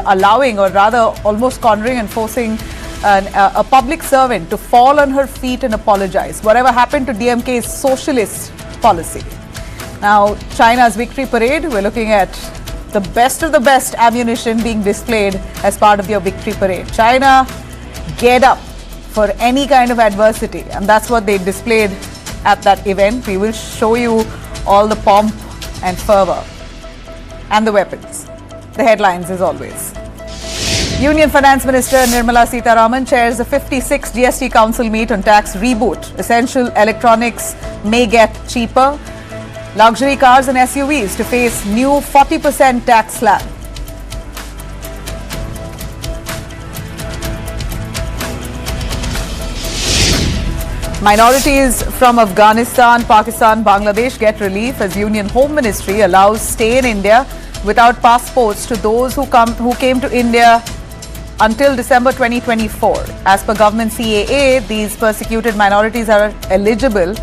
allowing, or rather almost cornering and forcing a public servant to fall on her feet and apologize. Whatever happened to DMK's socialist policy? Now, China's victory parade, we're looking at the best of the best ammunition being displayed as part of your victory parade. China geared up for any kind of adversity, and that's what they displayed at that event. We will show you all the pomp and fervor and the weapons. The headlines as always. Union Finance Minister Nirmala Sitharaman chairs the 56th GST Council meet on tax reboot. Essential electronics may get cheaper. Luxury cars and SUVs to face new 40% tax slab. Minorities from Afghanistan, Pakistan, Bangladesh get relief as Union Home Ministry allows stay in India without passports to those who came to India until December 2024. As per government CAA, these persecuted minorities are eligible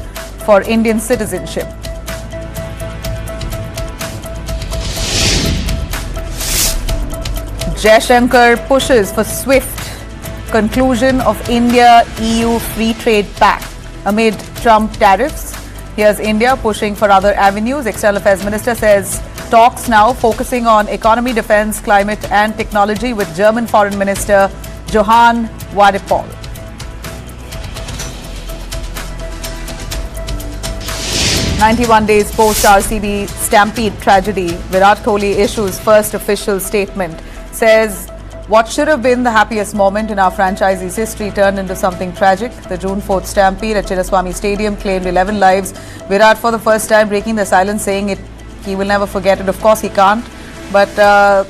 for Indian citizenship. Jaishankar pushes for swift conclusion of India-EU Free Trade Pact amid Trump tariffs. Here's India pushing for other avenues. External Affairs Minister says talks now focusing on economy, defense, climate and technology with German Foreign Minister Johann Wadephol. "91 days post RCB Stampede tragedy, Virat Kohli issues first official statement. Says what should have been the happiest moment in our franchise's history turned into something tragic. The June 4th Stampede at Chinnaswamy Stadium claimed 11 lives. Virat for the first time breaking the silence, saying he will never forget it. Of course he can't, but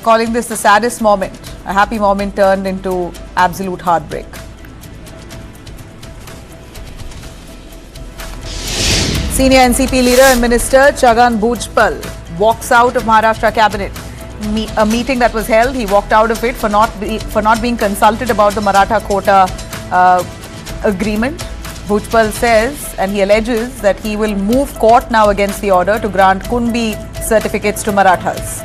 calling this the saddest moment. A happy moment turned into absolute heartbreak. Senior NCP leader and Minister Chhagan Bhujbal walks out of Maharashtra cabinet. A meeting that was held, he walked out of it for not being consulted about the Maratha quota agreement. Bhujbal says, and he alleges, that he will move court now against the order to grant Kunbi certificates to Marathas.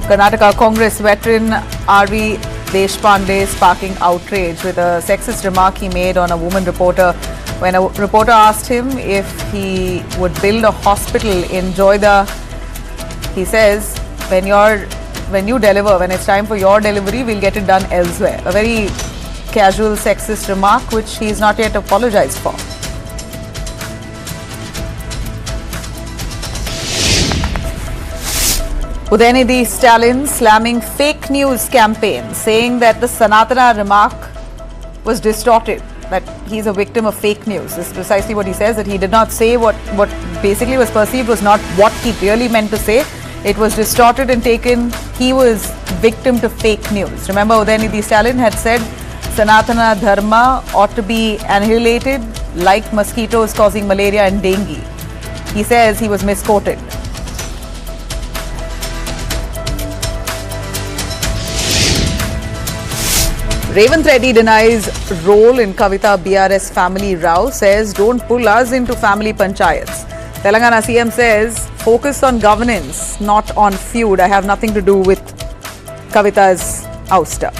Karnataka Congress veteran R.V. Deshpande sparking outrage with a sexist remark he made on a woman reporter. When a reporter asked him if he would build a hospital in Joida, he says, when it's time for your delivery, we'll get it done elsewhere. A very casual sexist remark which he's not yet apologized for. Udayanidhi Stalin slamming fake news campaign, saying that the Sanatana remark was distorted, that he's a victim of fake news. This is precisely what he says, that he did not say what basically was perceived was not what he really meant to say. It was distorted and taken. He was victim to fake news. Remember, Udayanidhi Stalin had said Sanatana Dharma ought to be annihilated like mosquitoes causing malaria and dengue. He says he was misquoted. Revanth Reddy denies role in Kavitha BRS family row, says don't pull us into family panchayats. Telangana CM says focus on governance, not on feud. I have nothing to do with Kavitha's ouster.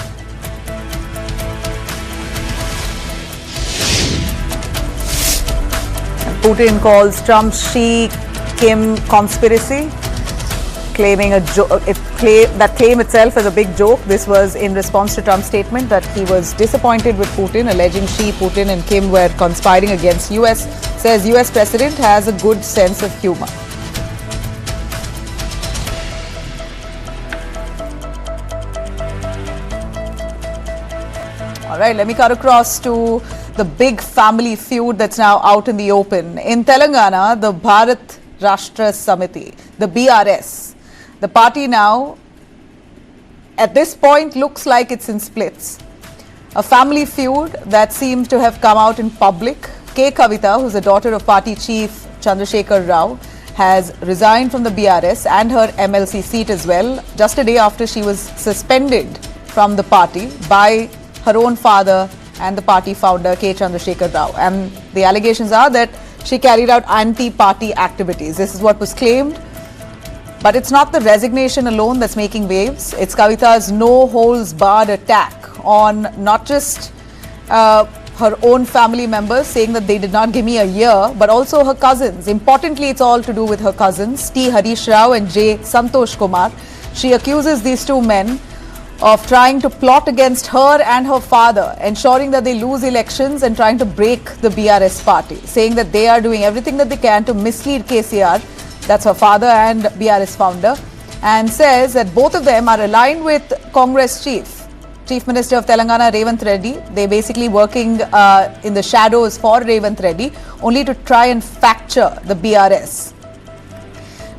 Putin calls Trump's Xi-Kim conspiracy, claiming that claim itself as a big joke. This was in response to Trump's statement that he was disappointed with Putin, alleging Xi, Putin and Kim were conspiring against US. Says US President has a good sense of humor. All right, let me cut across to the big family feud that's now out in the open. In Telangana, the Bharat Rashtra Samithi, the BRS, the party now, at this point, looks like it's in splits. A family feud that seems to have come out in public. K Kavitha, who's the daughter of party chief Chandrashekar Rao, has resigned from the BRS and her MLC seat as well, just a day after she was suspended from the party by her own father and the party founder K Chandrashekar Rao. And the allegations are that she carried out anti-party activities. This is what was claimed. But it's not the resignation alone that's making waves. It's Kavitha's no-holds-barred attack on not just her own family members, saying that they did not give me a year, but also her cousins. Importantly, it's all to do with her cousins, T. Harish Rao and J. Santosh Kumar. She accuses these two men of trying to plot against her and her father, ensuring that they lose elections and trying to break the BRS party, saying that they are doing everything that they can to mislead KCR, that's her father and BRS founder, and says that both of them are aligned with Congress Chief Minister of Telangana, Revanth Reddy. They're basically working in the shadows for Revanth Reddy, only to try and fracture the BRS.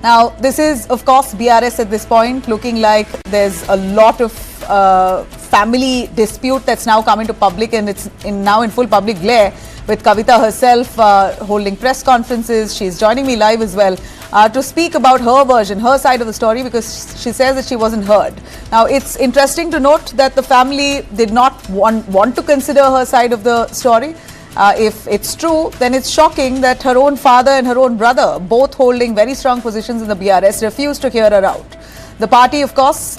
Now, this is, of course, BRS at this point looking like there's a lot of family dispute that's now come into public, and it's now in full public glare, with Kavitha herself holding press conferences. She's joining me live as well to speak about her version, her side of the story, because she says that she wasn't heard. Now, it's interesting to note that the family did not want to consider her side of the story. If it's true, then it's shocking that her own father and her own brother, both holding very strong positions in the BRS, refused to hear her out. The party, of course,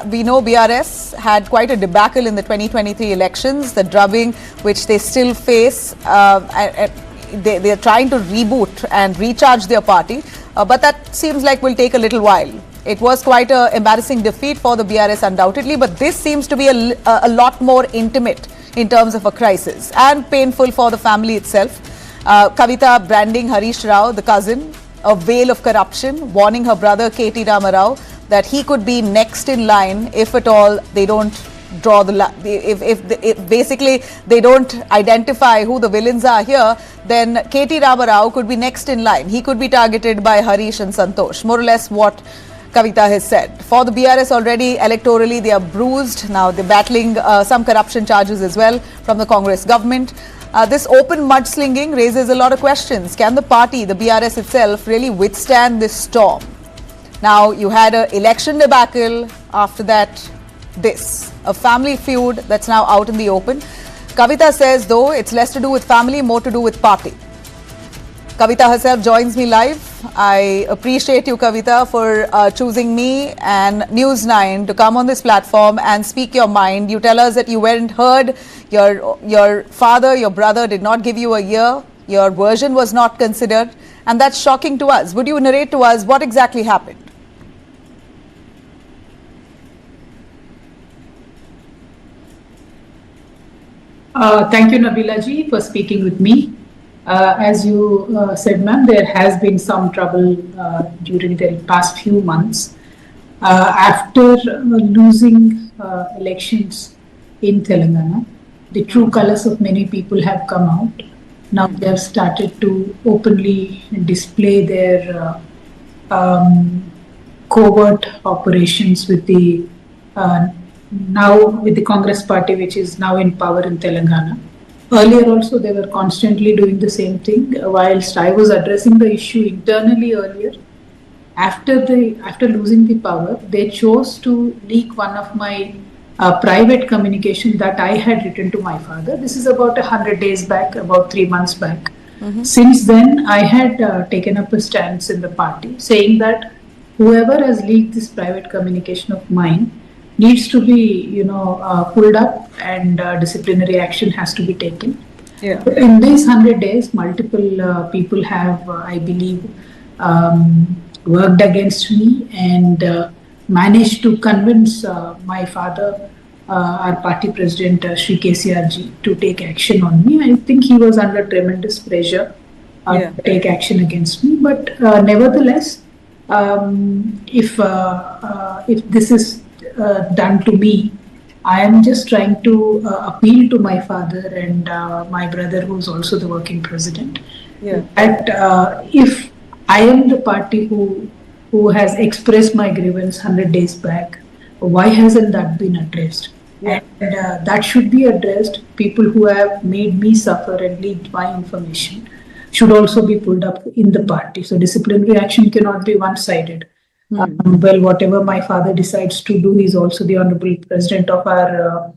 we know BRS had quite a debacle in the 2023 elections, the drubbing which they still face. They are trying to reboot and recharge their party, but that seems like will take a little while. It was quite an embarrassing defeat for the BRS undoubtedly, but this seems to be a lot more intimate in terms of a crisis and painful for the family itself. Kavitha branding Harish Rao, the cousin, a veil of corruption, warning her brother K Rao that he could be next in line if at all they don't draw the line. If basically they don't identify who the villains are here, then K Rao could be next in line. He could be targeted by Harish and Santosh, more or less what Kavitha has said. For the BRS already electorally, they are bruised. Now they're battling some corruption charges as well from the Congress government. This open mudslinging raises a lot of questions. Can the party, the BRS itself, really withstand this storm? Now, you had an election debacle. After that, a family feud that's now out in the open. Kavitha says, though, it's less to do with family, more to do with party. Kavitha herself joins me live. I appreciate you, Kavitha, for choosing me and News9 to come on this platform and speak your mind. You tell us that you weren't heard. Your father, your brother did not give you a year. Your version was not considered. And that's shocking to us. Would you narrate to us what exactly happened? Thank you, Nabila ji, for speaking with me. As you said, ma'am, there has been some trouble during the past few months. After losing elections in Telangana, the true colors of many people have come out. Now they have started to openly display their covert operations with the Congress party, which is now in power in Telangana. Earlier also, they were constantly doing the same thing. Whilst I was addressing the issue internally earlier, after losing the power, they chose to leak one of my private communication that I had written to my father. This is about 100 days back, about 3 months back. Since then, I had taken up a stance in the party saying that whoever has leaked this private communication of mine needs to be, pulled up, and disciplinary action has to be taken. Yeah. In these 100 days, multiple people have, I believe, worked against me and managed to convince my father, our party president, Shri KCR ji, to take action on me. I think he was under tremendous pressure to take action against me. But nevertheless, if this is done to me, I am just trying to appeal to my father and my brother, who is also the working president, that if I am the party who has expressed my grievance 100 days back, why hasn't that been addressed? And that should be addressed. People who have made me suffer and leaked my information should also be pulled up in the party. So disciplinary action cannot be one-sided. Well, whatever my father decides to do, he's also the honorable president of our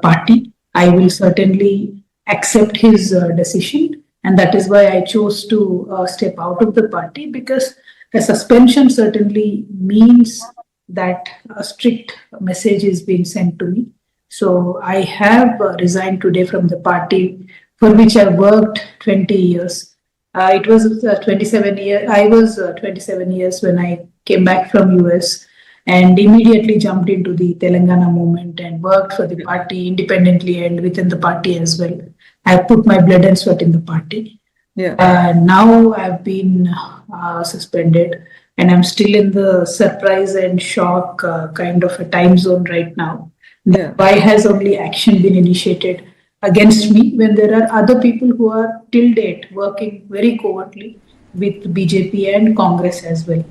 party. I will certainly accept his decision, And that is why I chose to step out of the party, because a suspension certainly means that a strict message is being sent to me. So I have resigned today from the party for which I worked 20 years. It was 27 years. I was 27 years when I came back from US and immediately jumped into the Telangana movement and worked for the party independently and within the party as well. I put my blood and sweat in the party. Yeah. Now I've been suspended, and I'm still in the surprise and shock kind of a time zone right now. Yeah. Why has only action been initiated against me when there are other people who are till date working very covertly with BJP and Congress as well?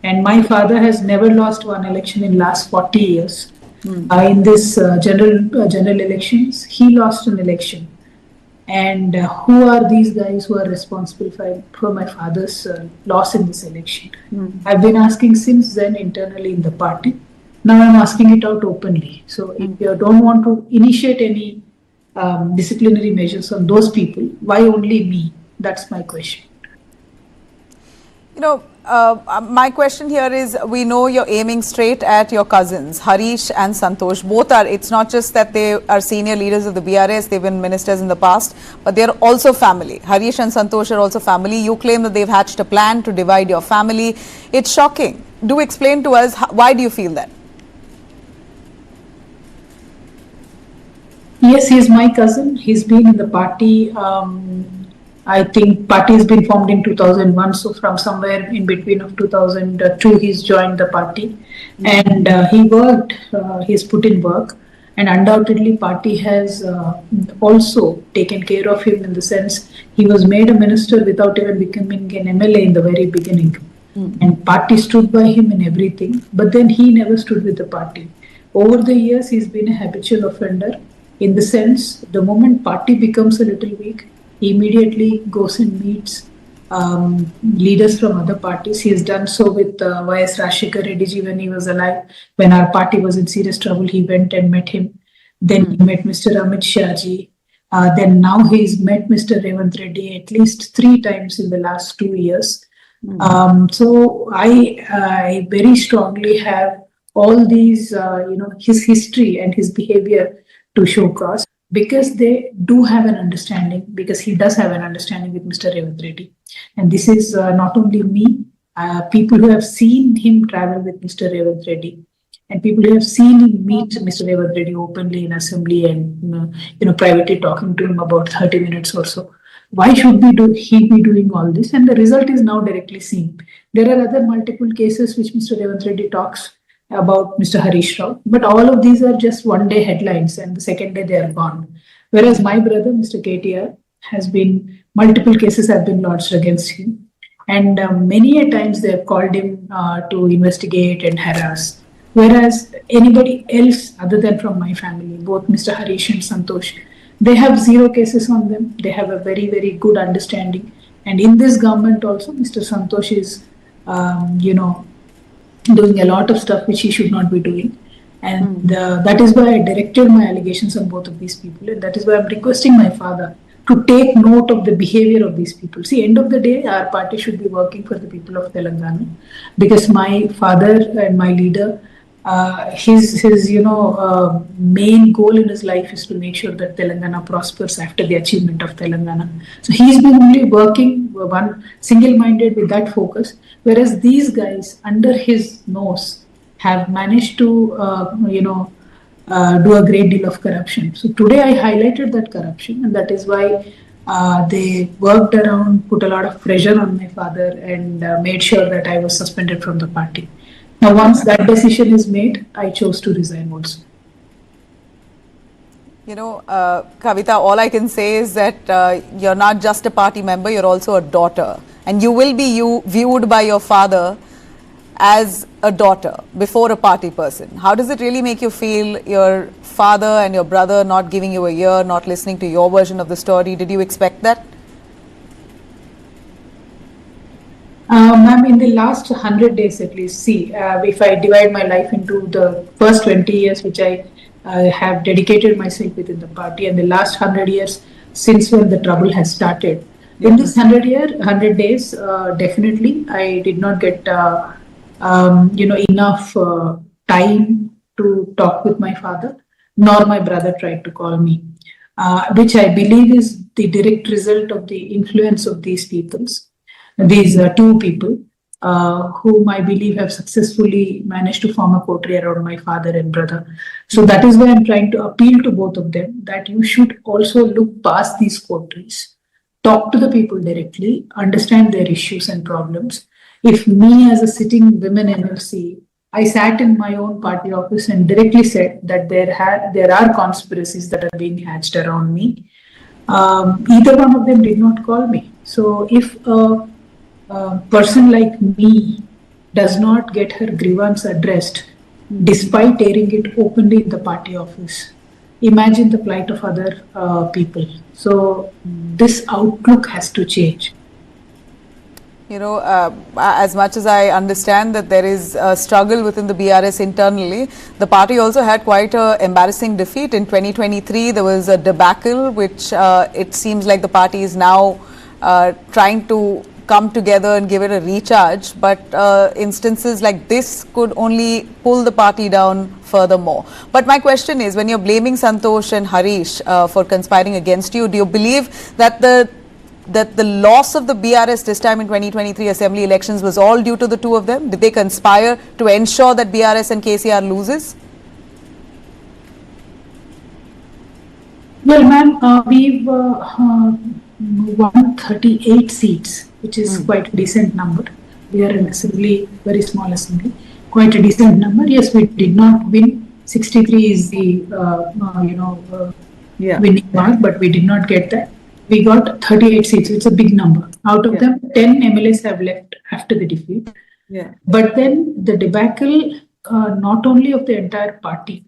And my father has never lost one election in last 40 years. In this general elections, he lost an election. And who are these guys who are responsible for my father's loss in this election? I've been asking since then internally in the party. Now I'm asking it out openly. So if you don't want to initiate any disciplinary measures on those people, why only me? That's my question. You know, my question here is, we know you're aiming straight at your cousins, Harish and Santosh. Both are, it's not just that they are senior leaders of the BRS, they've been ministers in the past, but they're also family. Harish and Santosh are also family. You claim that they've hatched a plan to divide your family. It's shocking. Do explain to us, why do you feel that? Yes, he's my cousin. He's been in the party. I think party has been formed in 2001. So from somewhere in between of 2002, he's joined the party, and he worked. He's put in work, and undoubtedly, party has also taken care of him in the sense he was made a minister without even becoming an MLA in the very beginning, and party stood by him in everything. But then he never stood with the party. Over the years, he's been a habitual offender. In the sense, the moment party becomes a little weak, he immediately goes and meets leaders from other parties. He has done so with Y.S. Rashekar Reddy when he was alive. When our party was in serious trouble, he went and met him. Then he met Mr. Amit Shah ji. Then now he's met Mr. Revant Reddy at least 3 times in the last 2 years. So I very strongly have all these, his history and his behavior to show cause, because they do have an understanding, because he does have an understanding with Mr. Revant Reddy. And this is not only me, people who have seen him travel with Mr. Revant Reddy, and people who have seen him meet Mr. Revant Reddy openly in assembly and privately talking to him about 30 minutes or so. Why should he be doing all this? And the result is now directly seen. There are other multiple cases which Mr. Revant Reddy talks about Mr. Harish Rao, but all of these are just one-day headlines, and the second day they are gone. Whereas my brother, Mr. KTR, has been, multiple cases have been lodged against him, and many a times they have called him to investigate and harass. Whereas anybody else other than from my family, both Mr. Harish and Santosh, they have 0 cases on them. They have a very, very good understanding. And in this government also, Mr. Santosh is, doing a lot of stuff which he should not be doing. And that is why I directed my allegations on both of these people. And that is why I'm requesting my father to take note of the behavior of these people. See, end of the day, our party should be working for the people of Telangana, because my father and my leader, his main goal in his life is to make sure that Telangana prospers after the achievement of Telangana. So he's been only working one single-minded with that focus, whereas these guys under his nose have managed to do a great deal of corruption. So today I highlighted that corruption, and that is why they worked around, put a lot of pressure on my father, and made sure that I was suspended from the party. Now, once that decision is made, I chose to resign also. Kavitha, all I can say is that you're not just a party member, you're also a daughter. And you will be viewed by your father as a daughter before a party person. How does it really make you feel, your father and your brother not giving you a ear, not listening to your version of the story? Did you expect that? Ma'am, in the last 100 days at least, see, if I divide my life into the first 20 years, which I have dedicated myself within the party, and the last 100 years since when the trouble has started, In this 100 days, definitely, I did not get, enough time to talk with my father, nor my brother tried to call me, which I believe is the direct result of the influence of these two people, whom I believe have successfully managed to form a coterie around my father and brother. So that is why I'm trying to appeal to both of them that you should also look past these coteries, talk to the people directly, understand their issues and problems. If me as a sitting women MLC, I sat in my own party office and directly said that there are conspiracies that are being hatched around me. Either one of them did not call me. So if a person like me does not get her grievance addressed, despite airing it openly in the party office, imagine the plight of other people. So this outlook has to change. As much as I understand that there is a struggle within the BRS internally, the party also had quite an embarrassing defeat. In 2023, there was a debacle, which it seems like the party is now trying to come together and give it a recharge. But instances like this could only pull the party down furthermore. But my question is, when you're blaming Santosh and Harish for conspiring against you, do you believe that the loss of the BRS this time in 2023 assembly elections was all due to the two of them? Did they conspire to ensure that BRS and KCR loses? Well, ma'am, we've won 38 seats, which is quite a decent number. We are an assembly, very small assembly, quite a decent number. Yes, we did not win. 63 is the winning mark, but we did not get that. We got 38 seats. It's a big number. Out of them, 10 MLAs have left after the defeat. But then the debacle, not only of the entire party,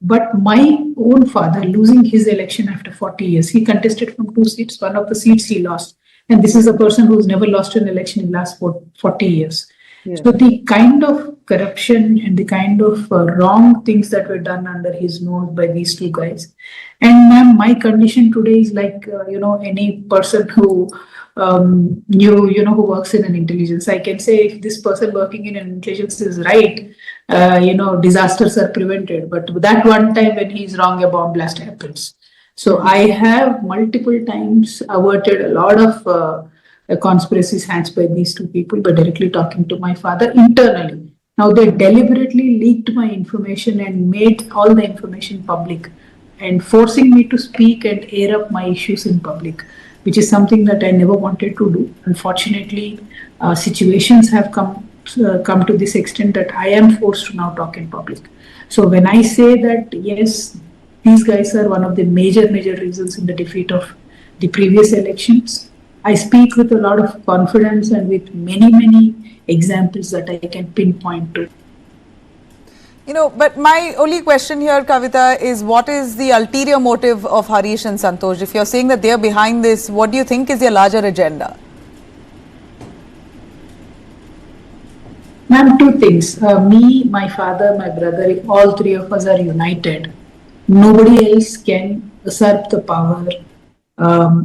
but my own father losing his election after 40 years. He contested from 2 seats. One of the seats he lost. And this is a person who's never lost an election in the last 40 years. So the kind of corruption and the kind of wrong things that were done under his nose by these two guys. And ma'am, my condition today is like, any person who who works in an intelligence. I can say if this person working in an intelligence is right, disasters are prevented. But that one time when he's wrong, a bomb blast happens. So I have multiple times averted a lot of conspiracies hatched by these two people by directly talking to my father internally. Now they deliberately leaked my information and made all the information public and forcing me to speak and air up my issues in public, which is something that I never wanted to do. Unfortunately, situations have come to this extent that I am forced to now talk in public. So when I say that, yes, these guys are one of the major reasons in the defeat of the previous elections, I speak with a lot of confidence and with many examples that I can pinpoint to. But my only question here, Kavitha, is what is the ulterior motive of Harish and Santosh? If you're saying that they're behind this, what do you think is their larger agenda? Ma'am, two things. Me, my father, my brother, if all three of us are united, nobody else can usurp the power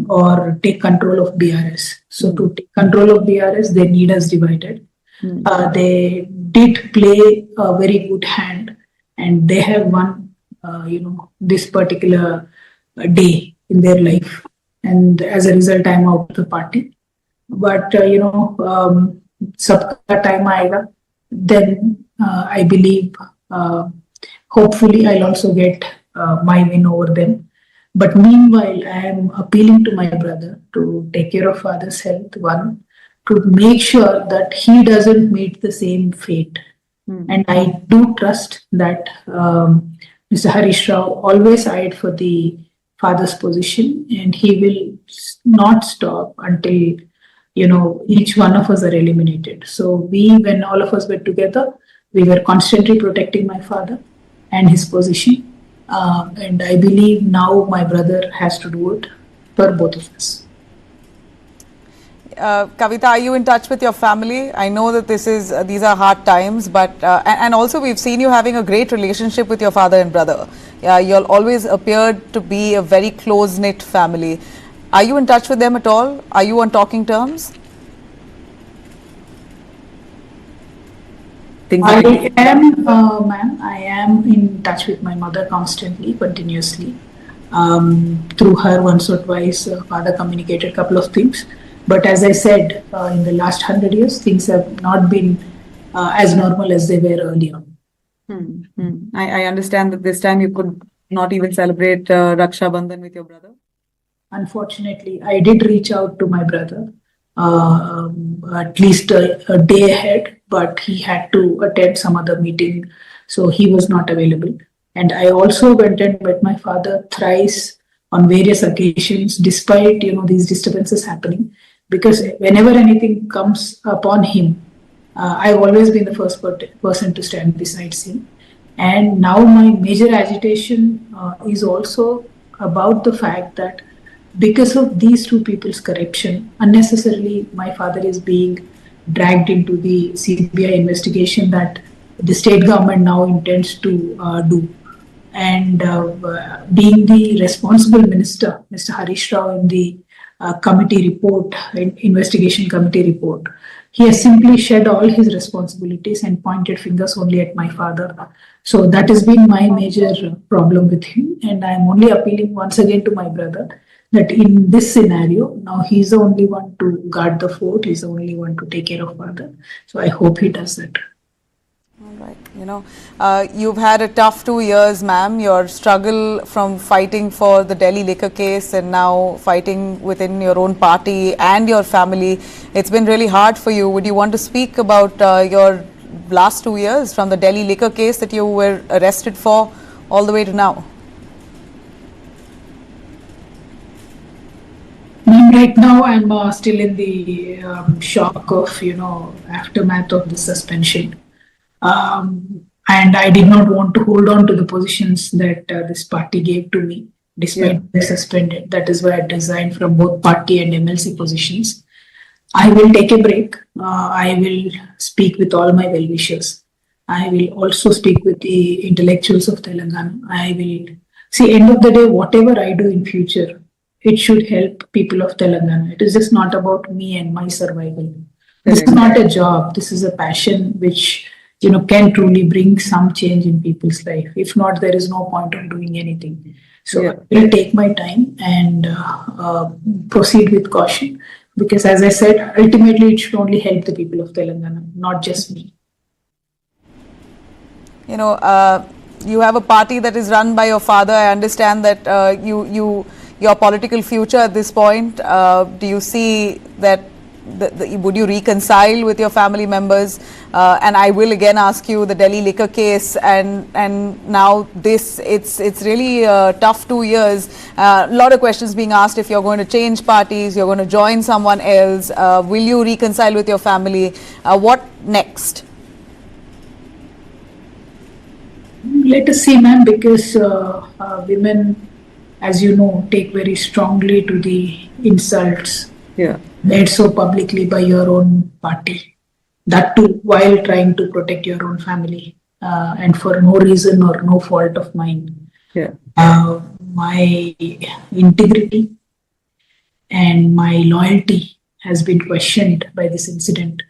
or take control of BRS. So to take control of BRS, they need us divided. They did play a very good hand and they have won, this particular day in their life. And as a result, I'm out of the party. But, sabka time aayega, then I believe, hopefully I'll also get my win over them. But meanwhile, I am appealing to my brother to take care of father's health, one, to make sure that he doesn't meet the same fate. And I do trust that Mr. Harish Rao always eyed for the father's position and he will not stop until, each one of us are eliminated. So when all of us were together, we were constantly protecting my father and his position. And I believe now my brother has to do it for both of us. Kavitha, are you in touch with your family? I know that these are hard times, but and also we've seen you having a great relationship with your father and brother. You'll always appeared to be a very close-knit family. Are you in touch with them at all? Are you on talking terms? I am, ma'am, I am in touch with my mother constantly, continuously. Through her, once or twice, father communicated a couple of things. But as I said, in the last 100 years, things have not been as normal as they were earlier. I understand that this time you could not even celebrate Raksha Bandhan with your brother. Unfortunately, I did reach out to my brother at least a day ahead, but he had to attend some other meeting, so he was not available. And I also went and met my father thrice on various occasions, despite these disturbances happening. Because whenever anything comes upon him, I've always been the first person to stand beside him. And now my major agitation is also about the fact that because of these two people's corruption, unnecessarily my father is being dragged into the CBI investigation that the state government now intends to do. And being the responsible minister, Mr. Harish Rao, in the committee report, investigation committee report, he has simply shed all his responsibilities and pointed fingers only at my father. So that has been my major problem with him. And I'm only appealing once again to my brother that in this scenario, now he's the only one to guard the fort, he's the only one to take care of father. So I hope he does that. All right. You've had a tough 2 years, ma'am. Your struggle from fighting for the Delhi liquor case and now fighting within your own party and your family, it's been really hard for you. Would you want to speak about your last 2 years from the Delhi liquor case that you were arrested for all the way to now? Right now, I'm still in the shock of, aftermath of the suspension. And I did not want to hold on to the positions that this party gave to me, despite being suspended. That is why I resigned from both party and MLC positions. I will take a break. I will speak with all my well-wishers. I will also speak with the intellectuals of Telangana. I will see, end of the day, whatever I do in future, it should help people of Telangana. It is just not about me and my survival. This is not a job. This is a passion which can truly bring some change in people's life. If not, there is no point of doing anything. So I will take my time and proceed with caution, because as I said, ultimately it should only help the people of Telangana, not just me. You have a party that is run by your father. I understand that your political future at this point, do you see that would you reconcile with your family members? And I will again ask you the Delhi liquor case and now this, it's really a tough 2 years. A lot of questions being asked if you're going to change parties, you're going to join someone else. Will you reconcile with your family? What next? Let us see, ma'am, because women, as you know, take very strongly to the insults made so publicly by your own party. That too, while trying to protect your own family, and for no reason or no fault of mine. My integrity and my loyalty has been questioned by this incident.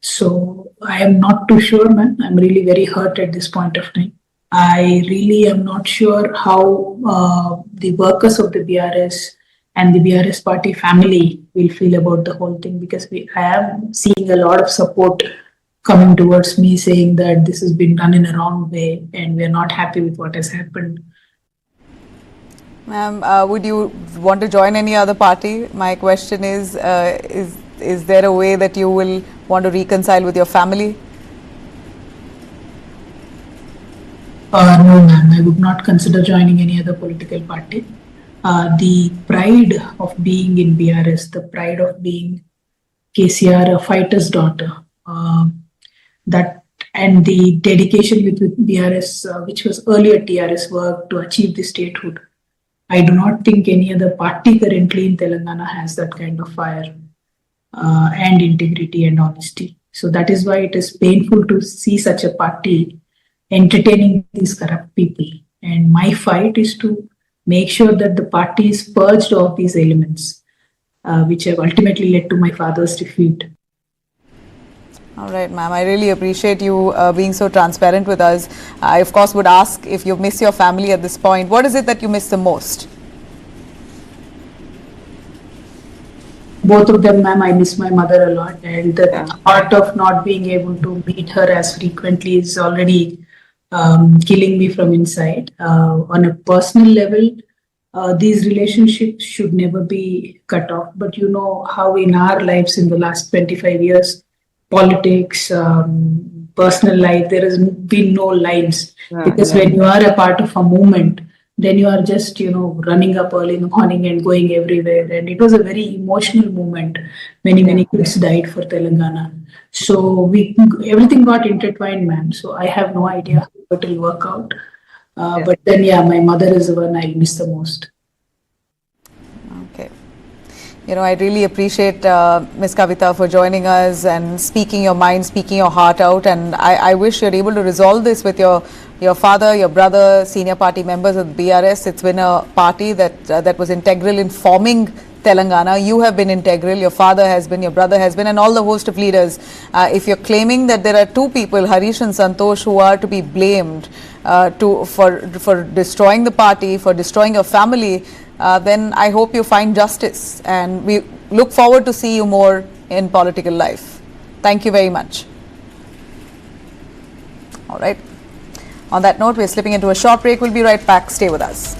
So I am not too sure, man. I'm really very hurt at this point of time. I really am not sure how the workers of the BRS and the BRS party family will feel about the whole thing, because I am seeing a lot of support coming towards me saying that this has been done in a wrong way and we're not happy with what has happened. Ma'am, would you want to join any other party? My question is there a way that you will want to reconcile with your family? No, ma'am. I would not consider joining any other political party. The pride of being in BRS, the pride of being KCR, a fighter's daughter, that and the dedication with BRS, which was earlier TRS work to achieve the statehood. I do not think any other party currently in Telangana has that kind of fire and integrity and honesty. So that is why it is painful to see such a party entertaining these corrupt people. And my fight is to make sure that the party is purged of these elements, which have ultimately led to my father's defeat. All right, ma'am. I really appreciate you being so transparent with us. I, of course, would ask if you miss your family at this point. What is it that you miss the most? Both of them, ma'am. I miss my mother a lot, and the thought of not being able to meet her as frequently is already killing me from inside. On a personal level, these relationships should never be cut off. But you know how in our lives in the last 25 years, politics, personal life, there has been no lines. Because when you are a part of a movement, then you are just, running up early in the morning and going everywhere. And it was a very emotional moment. Many kids died for Telangana. So everything got intertwined, ma'am. So I have no idea how it will work out. But then, my mother is the one I miss the most. Okay. I really appreciate Ms. Kavitha for joining us and speaking your mind, speaking your heart out. And I wish you're able to resolve this with your father, your brother, senior party members of the BRS. It's been a party that was integral in forming Telangana. You have been integral, your father has been, your brother has been, and all the host of leaders. If you're claiming that there are two people, Harish and Santosh, who are to be blamed for destroying the party, for destroying your family, then I hope you find justice. And we look forward to see you more in political life. Thank you very much. All right. On that note, we're slipping into a short break. We'll be right back. Stay with us.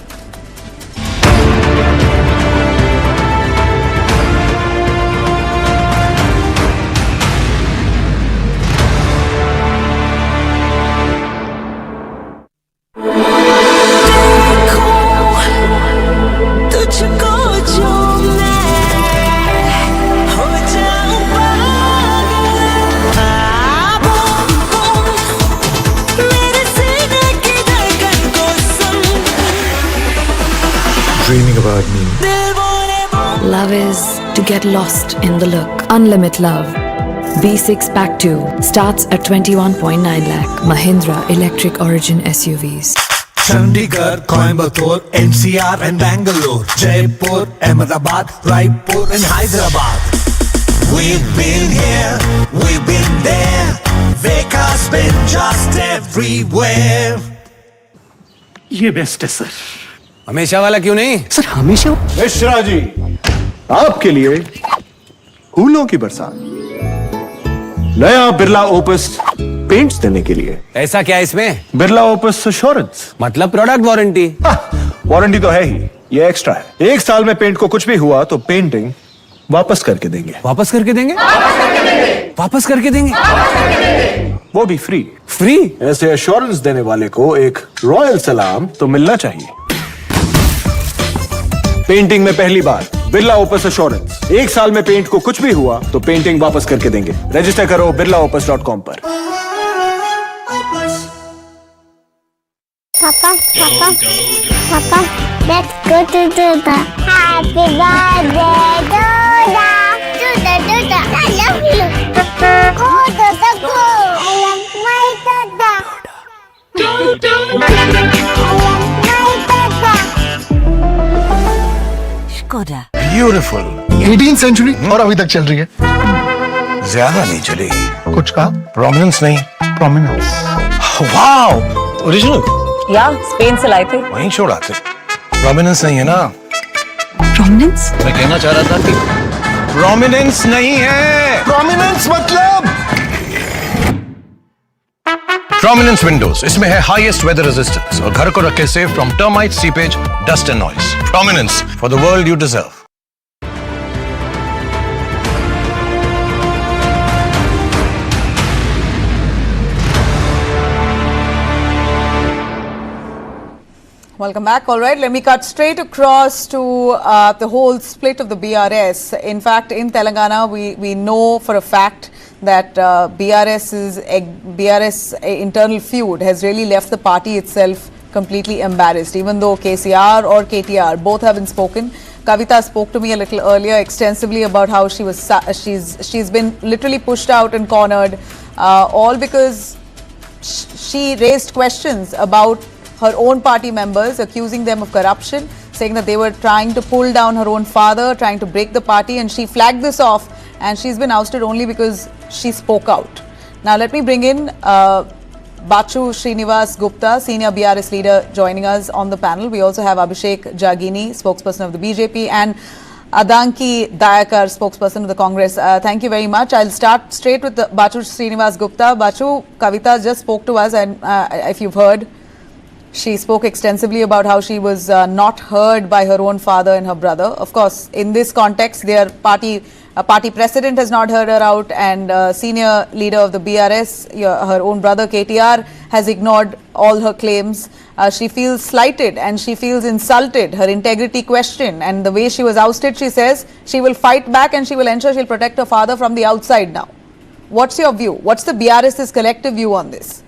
Dreaming about me. Love is to get lost in the look. Unlimit Love. V6 Pack 2 starts at 21.9 lakh. Mahindra Electric Origin SUVs. Chandigarh, Coimbatore, NCR and Bangalore, Jaipur, Ahmedabad, Raipur and Hyderabad. We've been here, we've been there. Veka's been just everywhere. ये best है sir. हमेशा वाला क्यों नहीं? Sir हमेशा मिश्रा जी, आपके लिए फूलों की बरसात, नया बिरला ओपस पेंट्स देने के लिए। ऐसा क्या इसमें? बिरला ओपस एश्योरेंस, मतलब प्रोडक्ट वारंटी। वारंटी तो है ही, ये एक्स्ट्रा है। 1 साल में पेंट को कुछ भी हुआ तो पेंटिंग वापस करके देंगे। वापस करके देंगे? वापस करके देंगे? वो भी फ्री। फ्री? ऐसे एश्योरेंस देने वाले को एक रॉयल सलाम तो मिलना चाहिए। पेंटिंग में पहली बार बिरला ओपस एश्योरेंस। 1 साल में पेंट को कुछ भी हुआ तो पेंटिंग वापस करके देंगे। रजिस्टर करो birlaopus.com पर। Papa, let's go to the happy birthday, Duda. I love you. Go, Duda, go. I love my Duda. I love my Duda. Skoda. Beautiful 18th century और अभी तक चल रही है। ज्यादा नहीं चली। कुछ कहा? प्रोमिनेंस नहीं, प्रोमिनेंस। Wow, original. या स्पेन से लाए थे। वहीं छोड़ा थे। प्रोमिनेंस नहीं है ना? Prominence? मैं कहना चाह रहा था कि प्रोमिनेंस नहीं है। प्रोमिनेंस मतलब प्रोमिनेंस विंडोज, इसमें है हाईएस्ट वेदर रेजिस्टेंस और घर को रखे safe from termite, seepage, dust and noise. Prominence for the world you deserve. Welcome back. All right, let me cut straight across to the whole split of the BRS. In fact, in Telangana, we know for a fact that BRS internal feud has really left the party itself completely embarrassed. Even though KCR or KTR both haven't spoken, Kavitha spoke to me a little earlier extensively about how she's been literally pushed out and cornered, all because she raised questions about her own party members, accusing them of corruption, saying that they were trying to pull down her own father, trying to break the party, and she flagged this off, and she's been ousted only because she spoke out. Now let me bring in Bachu Srinivas Gupta, senior BRS leader, joining us on the panel. We also have Abhishek Jagini, spokesperson of the BJP, and Adanki Dayakar, spokesperson of the Congress. Thank you very much. I'll start straight with Bachu Srinivas Gupta. Bachu, Kavitha just spoke to us, and if you've heard, she spoke extensively about how she was not heard by her own father and her brother. Of course, in this context, their party president has not heard her out, and senior leader of the BRS, her own brother KTR, has ignored all her claims. She feels slighted and she feels insulted, her integrity questioned, and the way she was ousted, she says she will fight back and she will ensure she'll protect her father from the outside now. What's your view? What's the BRS's collective view on this?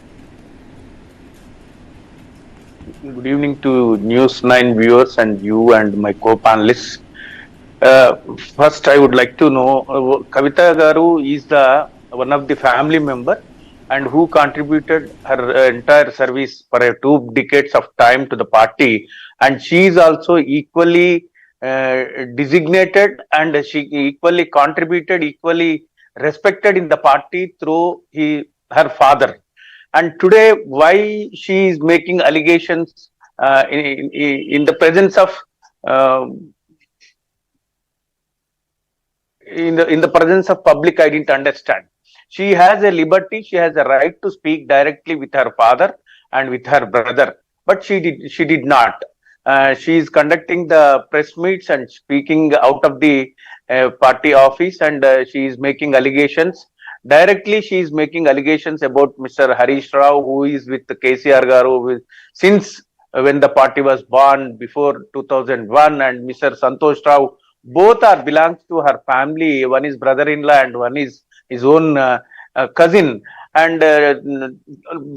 Good evening to News9 viewers and you and my co-panelists. First, I would like to know, Kavitha Garu is one of the family member and who contributed her entire service for 2 decades of time to the party, and she is also equally designated and she equally contributed, equally respected in the party through her father. And today, why she is making allegations in the presence of in the presence of public? I didn't understand. She has a liberty, she has a right to speak directly with her father and with her brother, but she did not. She is conducting the press meets and speaking out of the party office, and she is making allegations. Directly, she is making allegations about Mr. Harish Rao, who is with the KCR Garu since when the party was born before 2001, and Mr. Santosh Rao. Both are belongs to her family. One is brother-in-law and one is his own cousin. And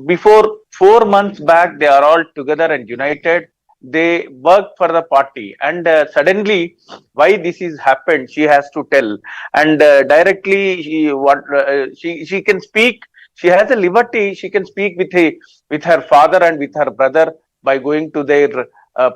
before 4 months back, they are all together and united. They work for the party, and suddenly, why this is happened, she has to tell. And directly, she can speak. She has a liberty. She can speak with her father and with her brother by going to their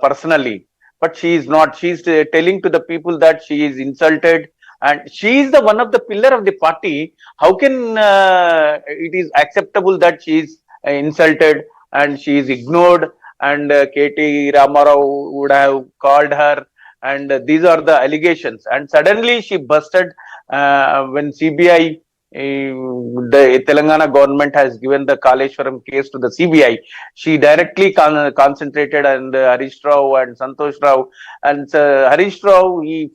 personally. But she is not. She is telling to the people that she is insulted, and she is the one of the pillar of the party. How can it is acceptable that she is insulted and she is ignored? And KT Ramarao would have called her, and these are the allegations. And suddenly she busted when CBI, the Telangana government has given the Kaleshwaram case to the CBI. She directly concentrated on Harish Rao and Santosh Rao. And Harish Rao, he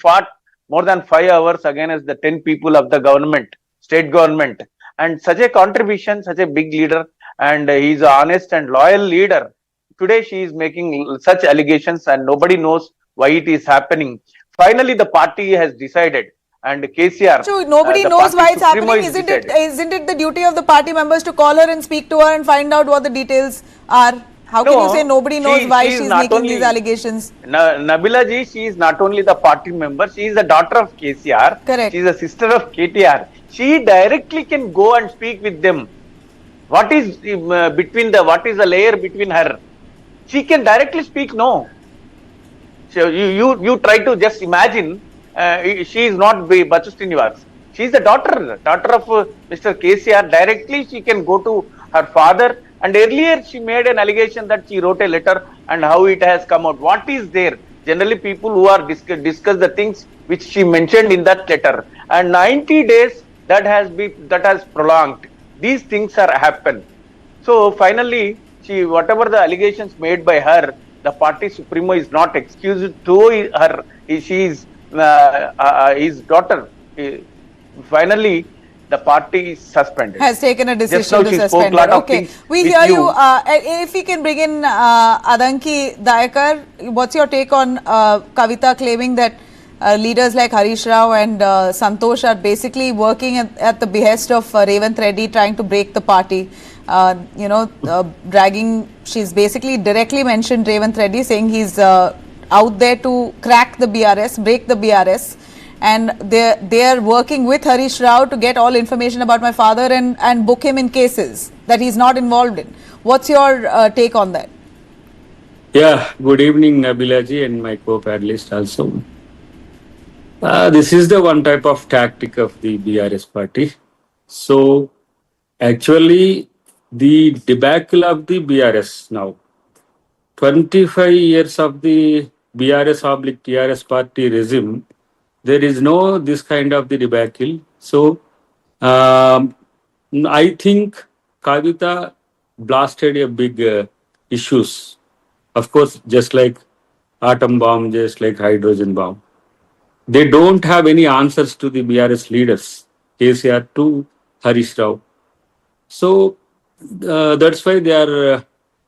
fought more than 5 hours against the 10 people of the government, state government. And such a contribution, such a big leader, and he is an honest and loyal leader. Today she is making such allegations and nobody knows why it is happening. Finally, the party has decided, and KCR. So nobody knows why it's happening. Isn't it the duty of the party members to call her and speak to her and find out what the details are? How can you say nobody knows why she's making these allegations? Nabila ji, she is not only the party member, she is the daughter of KCR. Correct. She is a sister of KTR. She directly can go and speak with them. What is what is the layer between her? She can directly speak, no. So you try to just imagine, she is not Bachu Srinivas. She is the daughter of Mr. KCR. Directly she can go to her father, and earlier she made an allegation that she wrote a letter and how it has come out. What is there? Generally people who are discuss the things which she mentioned in that letter, and 90 days that has prolonged. These things are happen. So finally, whatever the allegations made by her, the party supremo is not excused to her. She is his daughter. Finally, the party is suspended. Has taken a decision to suspend her. Okay, we hear you. If we can bring in Adanki Dayakar, what's your take on Kavitha claiming that leaders like Harish Rao and Santosh are basically working at the behest of Revanth Reddy, trying to break the party? Dragging, she's basically directly mentioned Revanth Reddy, saying he's out there to crack the BRS, break the BRS, and they are working with Harish Rao to get all information about my father and book him in cases that he's not involved in. What's your take on that? Yeah, good evening, Nabila ji, and my co-panelist also. This is the one type of tactic of the BRS party. So, actually, the debacle of the BRS now, 25 years of the BRS oblique TRS party regime, there is no this kind of the debacle. So, um, I think Kavitha blasted a big issues. Of course, just like atom bomb, just like hydrogen bomb. They don't have any answers to the BRS leaders, KCR to Harish Rao. So that's why they are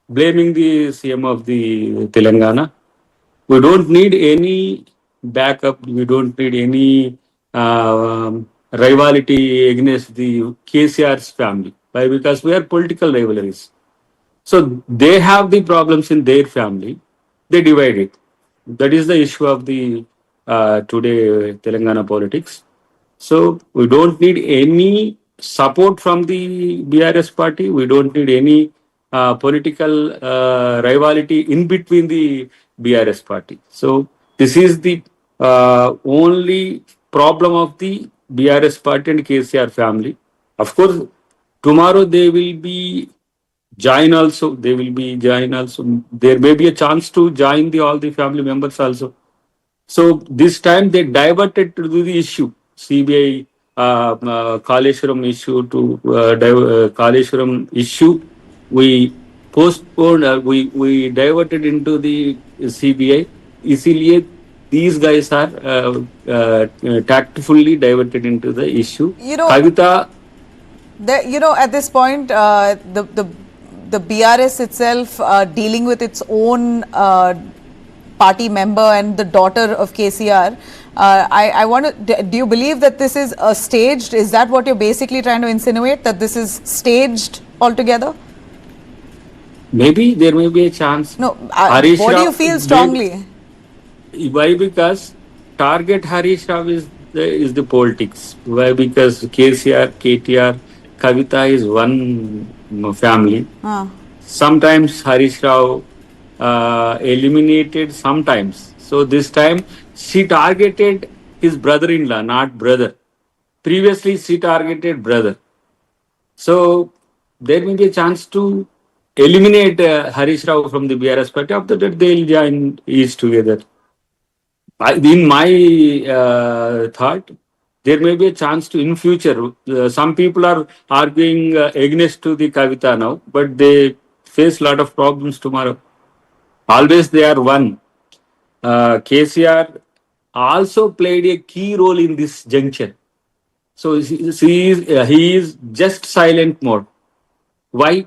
blaming the CM of the Telangana. We don't need any backup. We don't need any rivalry against the KCR's family. Why? Because we are political rivalries. So they have the problems in their family. They divide it. That is the issue of the today Telangana politics. So we don't need any support from the BRS party. We don't need any political rivalry in between the BRS party. So this is the only problem of the BRS party and KCR family. Of course, tomorrow they will be join also. They will be join also. There may be a chance to join the all the family members also. So this time they diverted to the issue, CBI Kaleshwaram issue to Kaleshwaram issue. We postponed, we diverted into the CBI. इसीलिए these guys are tactfully diverted into the issue. Kavitha, at this point, the BRS itself dealing with its own party member and the daughter of KCR. I want to. Do you believe that this is staged? Is that what you're basically trying to insinuate? That this is staged altogether? Maybe there may be a chance. No. What do you feel strongly? Why? Because target Harish Rao is the politics. Why? Because KCR, KTR, Kavitha is one family. Sometimes Harish Rao eliminated sometimes. So this time she targeted his brother-in-law, not brother. Previously she targeted brother. So there may be a chance to eliminate Harish Rao from the BRS party. After that they'll join each together. In my thought, there may be a chance to in future. Some people are arguing against to the Kavitha now, but they face a lot of problems tomorrow. Always they are one. KCR also played a key role in this juncture. So he is just silent mode. Why?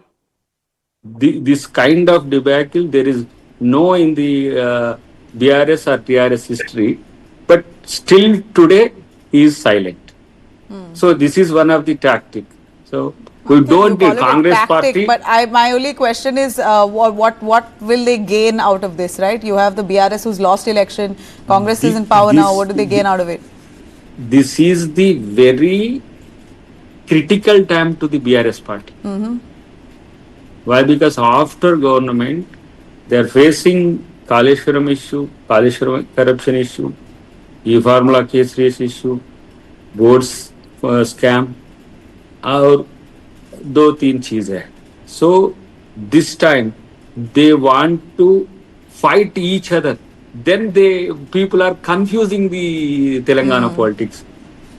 This kind of debacle, there is no in the BRS or TRS history, but still today he is silent. So this is one of the tactic. So we don't need Congress party. But my only question is, what will they gain out of this? Right? You have the BRS who's lost election. Congress is in power now. What do they gain out of it? This is the very critical time to the BRS party. Why? Because after government, they are facing Kaleshwaram issue, Kaleshwaram corruption issue, e-formula case race issue, boards scam, और दो तीन चीज है. So this time they want to fight each other. Then people are confusing the Telangana politics.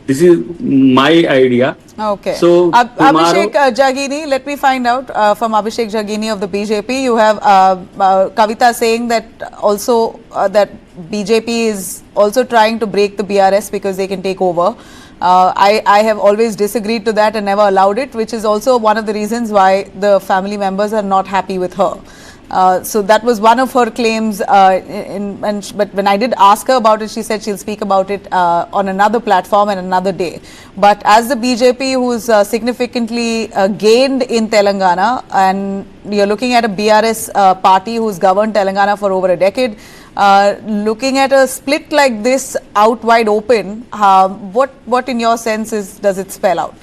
This is my idea. Okay. So Abhishek Jagini, let me find out from Abhishek Jagini of the BJP. You have Kavitha saying that also that BJP is also trying to break the BRS because they can take over. I have always disagreed to that and never allowed it, which is also one of the reasons why the family members are not happy with her. So that was one of her claims. But when I did ask her about it, she said she'll speak about it on another platform and another day. But as the BJP, who's significantly gained in Telangana, and you're looking at a BRS party who's governed Telangana for over a decade, looking at a split like this out wide open, what in your sense does it spell out?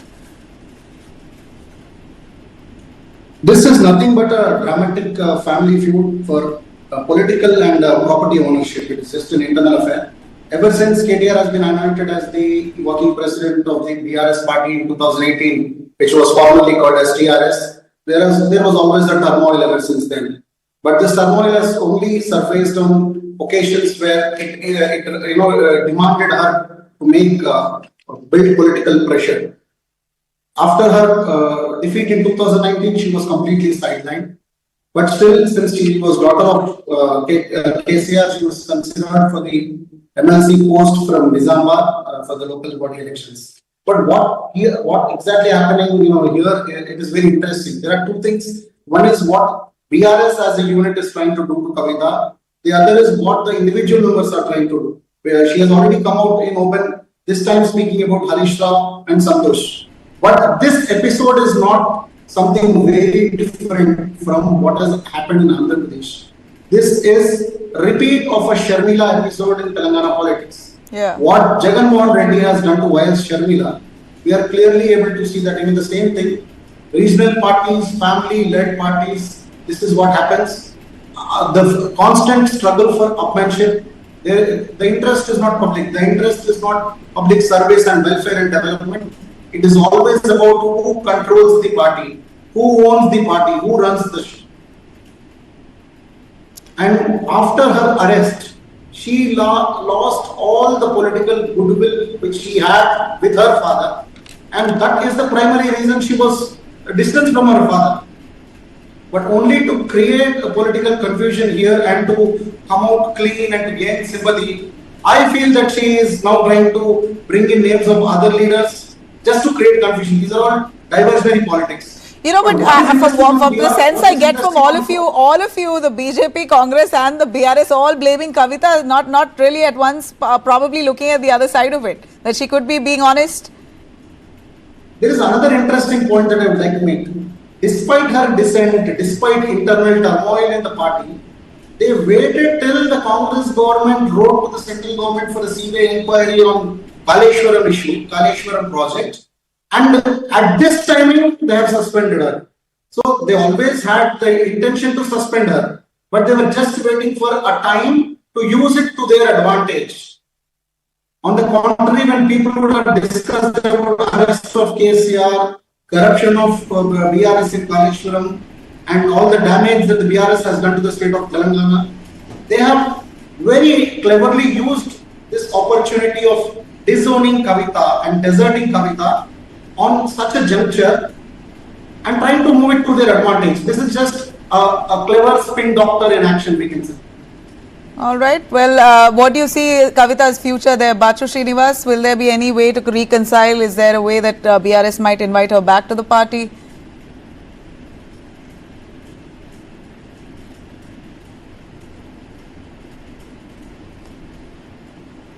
This is nothing but a dramatic family feud for political and property ownership. It is just an internal affair. Ever since KTR has been anointed as the working president of the BRS party in 2018, which was formerly called as TRS, there was always a turmoil ever since then. But this turmoil has only surfaced on occasions where it demanded her to build political pressure. After her defeat in 2019, she was completely sidelined. But still, since she was daughter of KCR, she was considered for the MLC post from Nizamabad for the local body elections. But what exactly happening? Here it is very interesting. There are two things. One is what BRS as a unit is trying to do to Kavitha. The other is what the individual members are trying to do. She has already come out in open, this time speaking about Harish Rao and Santosh. But this episode is not something very different from what has happened in Andhra Pradesh. This is a repeat of a Sharmila episode in Telangana politics. Yeah. What Jagan Mohan Reddy has done to YS Sharmila, we are clearly able to see that even the same thing. Regional parties, family-led parties, this is what happens. The constant struggle for upmanship. The interest is not public. The interest is not public service and welfare and development. It is always about who controls the party, who owns the party, who runs the show. And after her arrest, she lost all the political goodwill which she had with her father. And that is the primary reason she was distanced from her father. But only to create a political confusion here and to come out clean and to gain sympathy, I feel that she is now trying to bring in names of other leaders just to create confusion. These are all diversionary politics. But from the sense I get from all of you, the BJP, Congress and the BRS all blaming Kavitha, not really at once, probably looking at the other side of it, that she could be being honest. There is another interesting point that I would like to make. Despite her dissent, despite internal turmoil in the party, they waited till the Congress government wrote to the central government for a CBI inquiry on Kaleshwaram issue, Kaleshwaram project. And at this timing, they have suspended her. So they always had the intention to suspend her, but they were just waiting for a time to use it to their advantage. On the contrary, when people would have discussed about arrest of KCR, corruption of BRS in Kaleshwaram, and all the damage that the BRS has done to the state of Telangana, they have very cleverly used this opportunity of disowning Kavitha and deserting Kavitha on such a juncture and trying to move it to their advantage. This is just a clever spin doctor in action, we can say. All right. Well, what do you see Kavitha's future there? Bachu Srinivas, will there be any way to reconcile? Is there a way that BRS might invite her back to the party?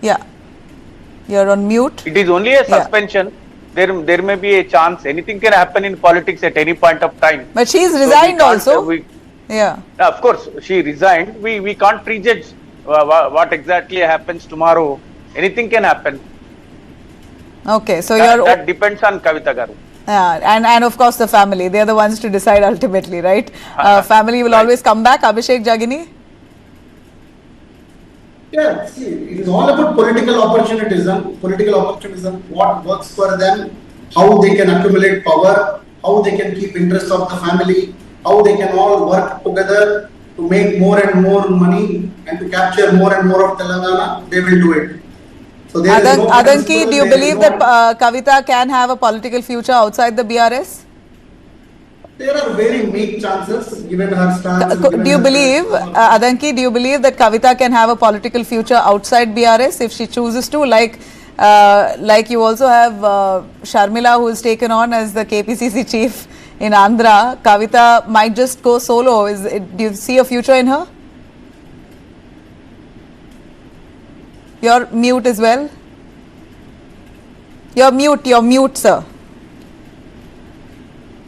Yeah. You're on mute. It is only a suspension. Yeah. There may be a chance. Anything can happen in politics at any point of time. But she's resigned also. Yeah. Of course, she resigned. We can't prejudge what exactly happens tomorrow. Anything can happen. Okay, so that depends on Kavitha Garu. Yeah, and of course the family. They are the ones to decide ultimately, right? Family will always come back. Abhishek Jagini? Yeah, see, it is all about political opportunism. What works for them, how they can accumulate power, how they can keep interest of the family, how they can all work together to make more and more money and to capture more and more of Telangana. They will do it. So Adanki, do you believe that Kavitha can have a political future outside the BRS? There are very meek chances given her stance. Do you believe, Adanki, do you believe that Kavitha can have a political future outside BRS if she chooses to? Like you also have Sharmila, who is taken on as the KPCC chief in Andhra. Kavitha might just go solo. Do you see a future in her? You're mute as well. You're mute, sir.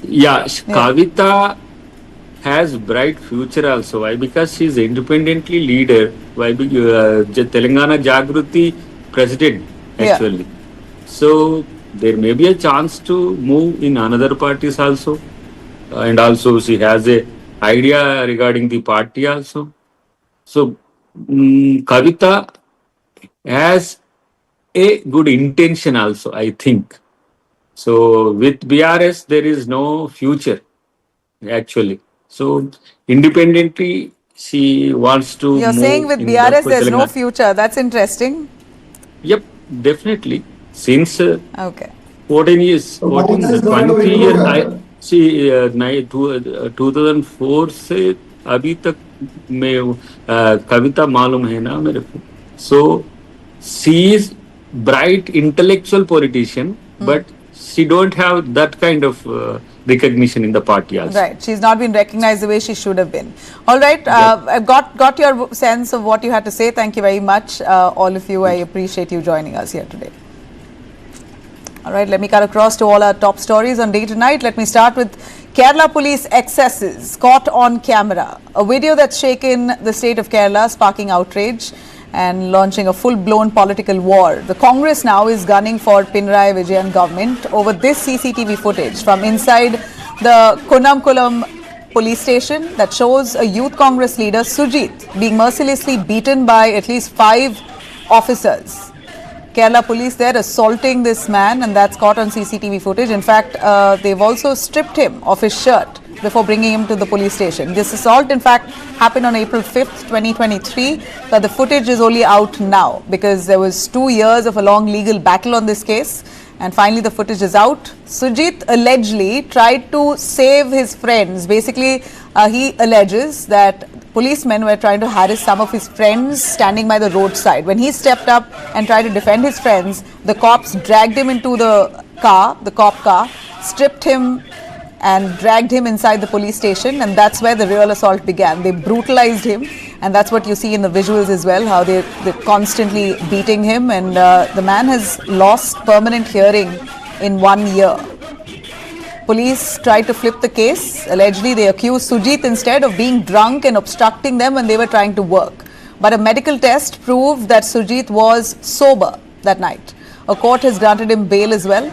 Yeah, Kavitha has bright future also. Why? Because she is independently leader. Why? Telangana Jagruti president actually. Yeah. So there may be a chance to move in another parties also, and also she has a idea regarding the party also. So Kavitha has a good intention also, I think. So with BRS, there is no future actually. So independently, she wants to You're saying move with in the BRS there's no Telangana. future. That's interesting. Yep, definitely. Since Okay. 14 years, So how is 14, this going to 20 improve years, her? 2004 से अभी तक मैं कविता मालूम है ना मेरे को. So she is bright intellectual politician, but she don't have that kind of recognition in the party also. Right. She's not been recognized the way she should have been. All right. Yep. I've got your sense of what you had to say. Thank you very much, all of you. I appreciate you joining us here today. All right, let me cut across to all our top stories on Day Tonight. Let me start with Kerala police excesses caught on camera. A video that's shaken the state of Kerala, sparking outrage and launching a full-blown political war. The Congress now is gunning for Pinarayi Vijayan government over this CCTV footage from inside the Kunnamkulam police station that shows a youth Congress leader, Sujit, being mercilessly beaten by at least 5 officers. Kerala police there assaulting this man, and that's caught on CCTV footage. In fact, they've also stripped him of his shirt before bringing him to the police station. This assault, in fact, happened on April 5th, 2023, but the footage is only out now because there was 2 years of a long legal battle on this case, and finally the footage is out. Sujit allegedly tried to save his friends. Basically, he alleges that policemen were trying to harass some of his friends standing by the roadside. When he stepped up and tried to defend his friends, the cops dragged him into the car, the cop car, stripped him and dragged him inside the police station, and that's where the real assault began. They brutalized him, and that's what you see in the visuals as well, how they're constantly beating him, and the man has lost permanent hearing in 1 year. Police tried to flip the case. Allegedly, they accused Sujit instead of being drunk and obstructing them when they were trying to work. But a medical test proved that Sujit was sober that night. A court has granted him bail as well.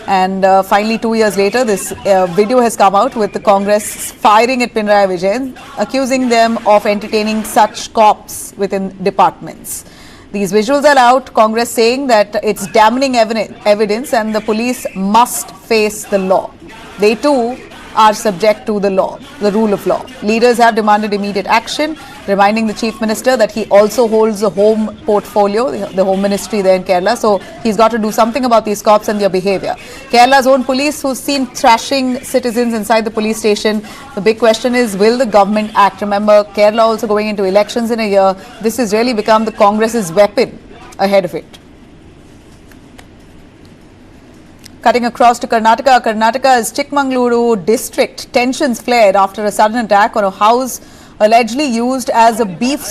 And finally, 2 years later, this video has come out with the Congress firing at Pinarayi Vijayan, accusing them of entertaining such cops within departments. These visuals are out, Congress saying that it's damning evidence and the police must face the law. They too are subject to the law, the rule of law. Leaders have demanded immediate action, reminding the Chief Minister that he also holds a home portfolio, the Home Ministry there in Kerala. So he's got to do something about these cops and their behavior. Kerala's own police, who's seen thrashing citizens inside the police station. The big question is, will the government act? Remember, Kerala also going into elections in a year. This has really become the Congress's weapon ahead of it. Cutting across to Karnataka, Karnataka's Chikmagaluru district, tensions flared after a sudden attack on a house allegedly used as a beef